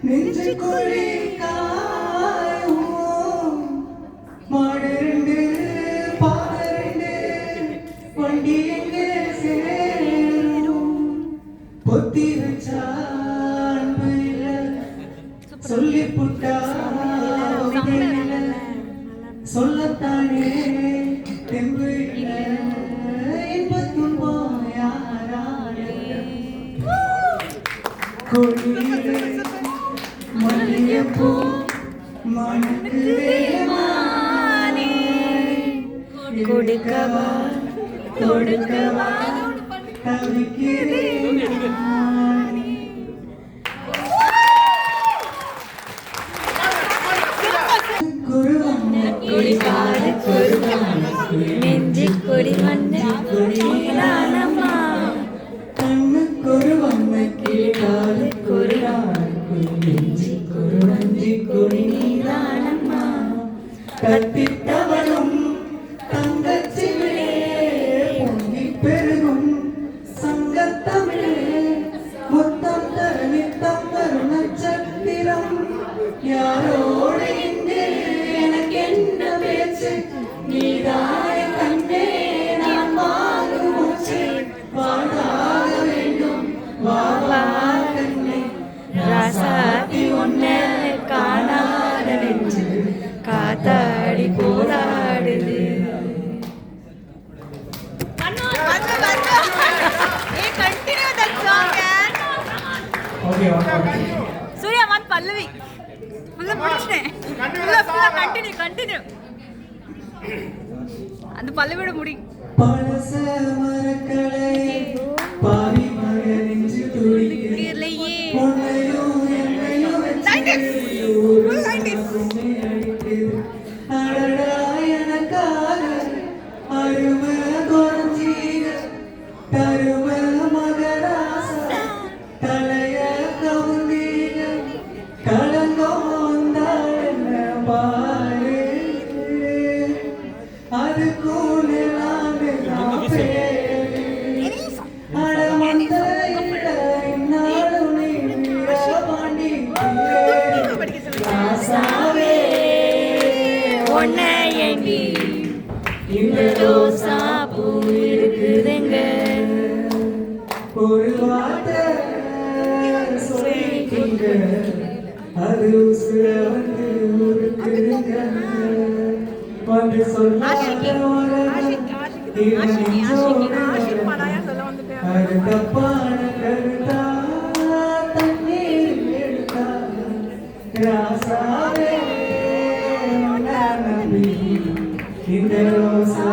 நெஞ்சுக்குழி காயும் மாடரண்டு பாடரண்டு வண்டி எங்கே சேரும் பொத்தி வச்சான் சொல்லி புட்டா சொல்லத்தானே தெம்பு இன்பத்துன்பம் யாராலே கொடியிலே மல்லிகைப்பூ மணக்குதே மானே கொடுக்கவா கொடுக்கவா தவிக்கிறேன் நானே. குடிகார குருவான நெஞ்சு கொடி வண்ண கொடிதானம்மா கண்ணுக்கொரு வண்ண கிளிகாலு கொருடானுக்கு நெஞ்சி கொரு வஞ்சி கொடி நீதானம்மா கத்திட்டவளும் தங்கச்சிவிலே பொங்கி பெருகும் சங்கத்தமிழே முத்தம் தர நித்தம் வரும் நட்சத்திரம் யாரோடு இன்று எனக்கு என்ன பேச்சு நீதாய கண்ணே நான் வாழும் மூச்சு வாழாக வேண்டும் வாவா கண்ணே ராசாத்தி உன்ன காணாத நெஞ்சு காத்தாடி போராடுது சூர்யா மாத் பல்லவி ஃபுல்லா முடிச்சிட்டேன் ஃபுல்லா கண்டினியூ அந்த பல்லவியோட முடி பழச மரக்களை பாவி மக நெஞ்சு துடிக்கிறலையே உன்னையும் என்னையும் அடடா எனக்காக அருமை குறைஞ்சீக தருமை மகராசா தலைய கவுந்தீக கலங்கம் வந்தால் என்ன பாரு அதுக்கும் நிலாண்டு நான் பேரு அடமந்த இட இந்நாளும் நீ வீரபாண்டி ராசாவே உன்னை எண்ணி இந்த ரோசா பூ இருக்குதுங்க ஒரு வார்த்தை சொல்லிக்கிங்க அது உசுர வந்து உருக்குதுங்க வந்து சொல்லாத அது தப்பான கருத்தா தண்ணீர் எடுத்தா ராசாவே நம்பி இந்த ரோசா